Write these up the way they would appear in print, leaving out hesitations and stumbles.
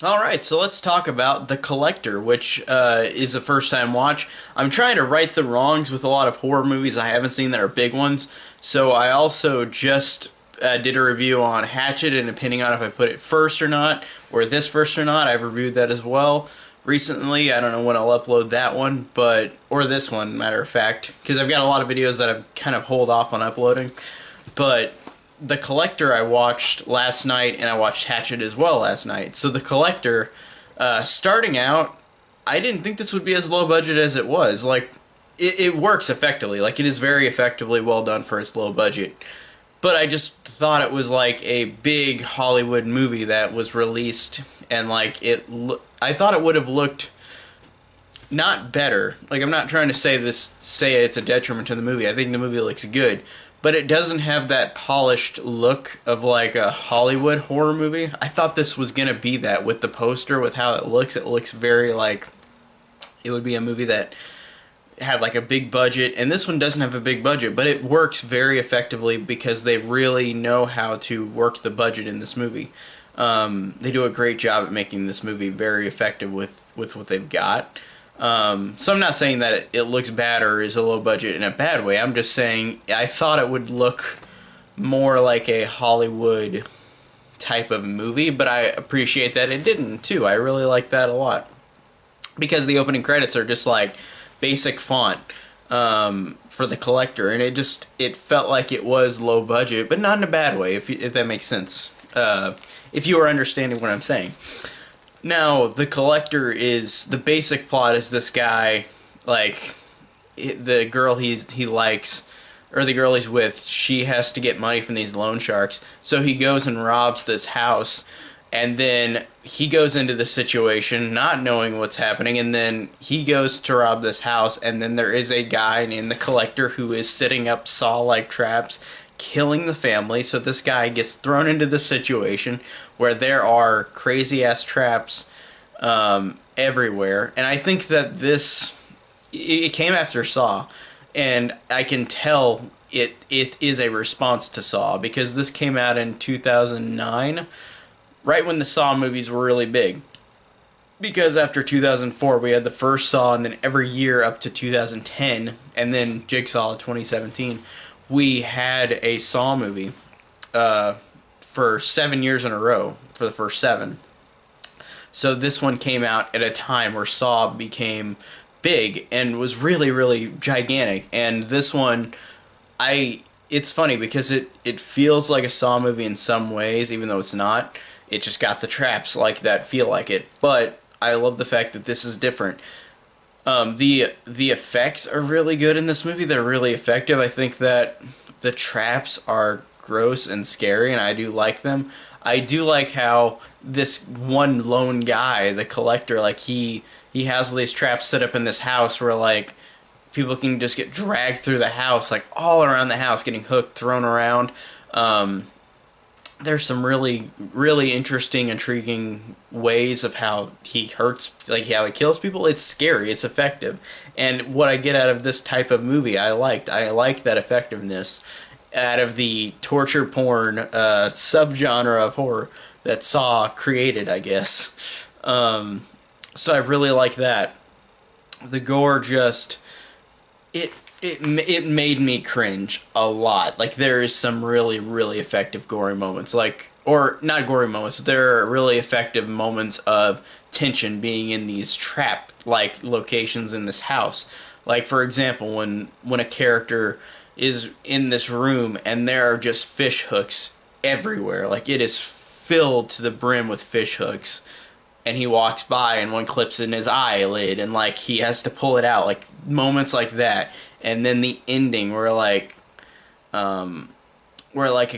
Alright, so let's talk about The Collector, which is a first time watch. I'm trying to right the wrongs with a lot of horror movies I haven't seen that are big ones. So I also just did a review on Hatchet, and depending on if I put it first or not, or this first or not, I've reviewed that as well recently. I don't know when I'll upload that one, or this one, matter of fact, because I've got a lot of videos that I've kind of hold off on uploading. But The Collector I watched last night, and I watched Hatchet as well last night. So The Collector, starting out, I didn't think this would be as low budget as it was. Like, it works effectively. Like, it is very effectively well done for its low budget. But I just thought it was like a big Hollywood movie that was released, and like I thought it would have looked not better. Like, I'm not trying to say it's a detriment to the movie. I think the movie looks good, but it doesn't have that polished look of like a Hollywood horror movie. I thought this was gonna be that with the poster, with how it looks. It looks very like it would be a movie that had like a big budget, and this one doesn't have a big budget, but it works very effectively because they really know how to work the budget in this movie. They do a great job at making this movie very effective with what they've got. So I'm not saying that it looks bad or is a low budget in a bad way. I'm just saying I thought it would look more like a Hollywood type of movie, but I appreciate that it didn't too. I really like that a lot because the opening credits are just like basic font for The Collector, and it felt like it was low budget, but not in a bad way, if that makes sense. If you are understanding what I'm saying. Now, The Collector is the basic plot is this guy, like the girl he likes, or the girl he's with, she has to get money from these loan sharks. So he goes and robs this house, and then he goes into the situation not knowing what's happening, and then he goes to rob this house, and then there is a guy named the Collector who is setting up saw-like traps, killing the family. So this guy gets thrown into this situation where there are crazy-ass traps everywhere, and I think that it came after Saw, and I can tell it is a response to Saw because this came out in 2009, right when the Saw movies were really big. Because after 2004, we had the first Saw, and then every year up to 2010, and then Jigsaw 2017, we had a Saw movie for 7 years in a row for the first seven. So this one came out at a time where Saw became big and was really, really gigantic. And this one, it's funny because it feels like a Saw movie in some ways, even though it's not. It just got the traps like that feel like it. But I love the fact that this is different. The effects are really good in this movie. They're really effective. I think that the traps are gross and scary, and I do like them. I do like how this one lone guy, the Collector, like he has all these traps set up in this house where like people can just get dragged through the house, like all around the house, getting hooked, thrown around. There's some really, really interesting, intriguing ways of how he hurts, like how he kills people. It's scary, it's effective. And what I get out of this type of movie, I liked. I like that effectiveness out of the torture porn subgenre of horror that Saw created, I guess. So I really like that. The gore just it made me cringe a lot. Like there is some really really effective gory moments, like or not gory moments. There are really effective moments of tension being in these trap like locations in this house. Like for example, when a character is in this room and there are just fish hooks everywhere. Like it is filled to the brim with fish hooks, and he walks by and one clips in his eyelid and like he has to pull it out, like moments like that. And then the ending where like a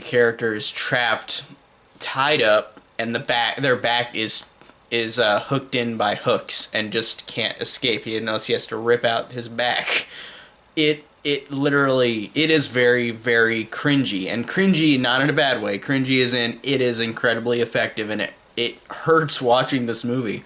character is trapped, tied up, and their back is hooked in by hooks and just can't escape unless he has to rip out his back. It literally it is very very cringy, and cringy not in a bad way. Cringy is in it is incredibly effective, and it hurts watching this movie.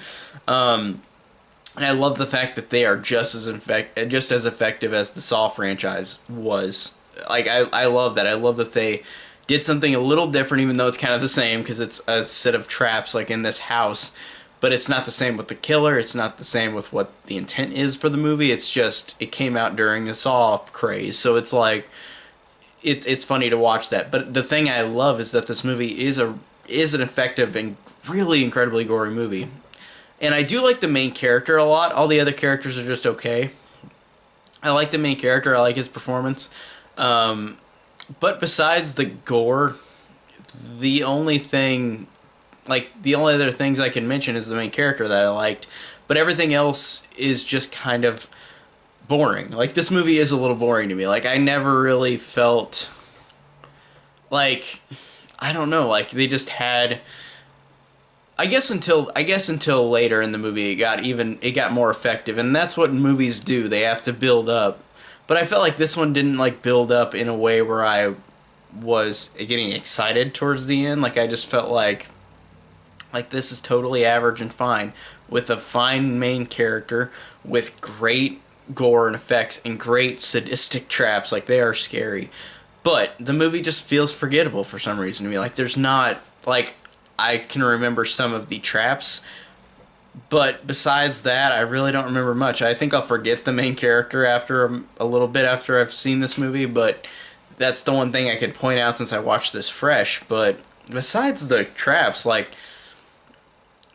And I love the fact that they are just as effective as the Saw franchise was. Like I love that. I love that they did something a little different, even though it's kind of the same because it's a set of traps like in this house. but it's not the same with the killer. It's not the same with what the intent is for the movie. It's just it came out during the Saw craze, so it's like it's funny to watch that. But the thing I love is that this movie is an effective and really incredibly gory movie. And I do like the main character a lot. All the other characters are just okay. I like the main character. I like his performance. But besides the gore, the only thing, the only other things I can mention is the main character that I liked. But everything else is just kind of boring. Like, this movie is a little boring to me. Like, I never really felt like, I don't know, like they just had. I guess until later in the movie it got more effective, and that's what movies do. They have to build up. But I felt like this one didn't like build up in a way where I was getting excited towards the end. Like, I just felt like this is totally average and fine, with a fine main character, with great gore and effects and great sadistic traps. Like, they are scary. But the movie just feels forgettable for some reason to me. Like, there's not, like, I can remember some of the traps, but besides that, I really don't remember much. I think I'll forget the main character after a little bit after I've seen this movie, but that's the one thing I could point out since I watched this fresh. But besides the traps, like,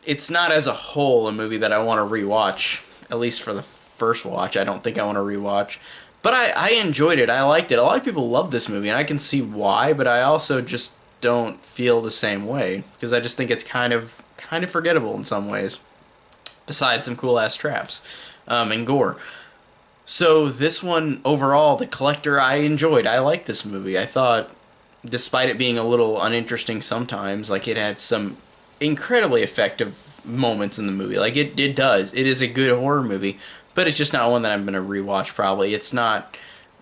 it's not as a whole a movie that I want to rewatch, at least for the first watch. I don't think I want to rewatch. But I enjoyed it. I liked it. A lot of people love this movie, and I can see why, but I also just don't feel the same way, because I just think it's kind of forgettable in some ways, besides some cool ass traps and gore. So this one overall, The Collector, I enjoyed. I liked this movie. I thought, despite it being a little uninteresting sometimes, like, it had some incredibly effective moments in the movie. Like, it does. It is a good horror movie, but it's just not one that I'm gonna rewatch. Probably it's not.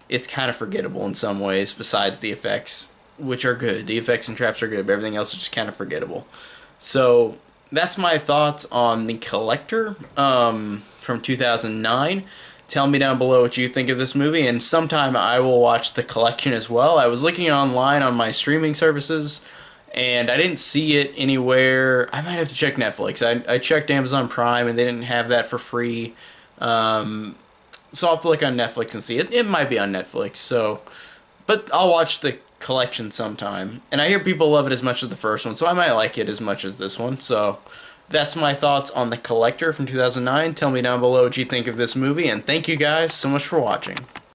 It's kind of forgettable in some ways, besides the effects, which are good. The effects and traps are good, but everything else is just kind of forgettable. So that's my thoughts on The Collector from 2009. Tell me down below what you think of this movie, and sometime I will watch The Collection as well. I was looking online on my streaming services, and I didn't see it anywhere. I might have to check Netflix. I checked Amazon Prime, and they didn't have that for free. So I'll have to look on Netflix and see it. It might be on Netflix, so... But I'll watch The Collection sometime. And I hear people love it as much as the first one, so I might like it as much as this one. So that's my thoughts on The Collector from 2009. Tell me down below what you think of this movie, and thank you guys so much for watching.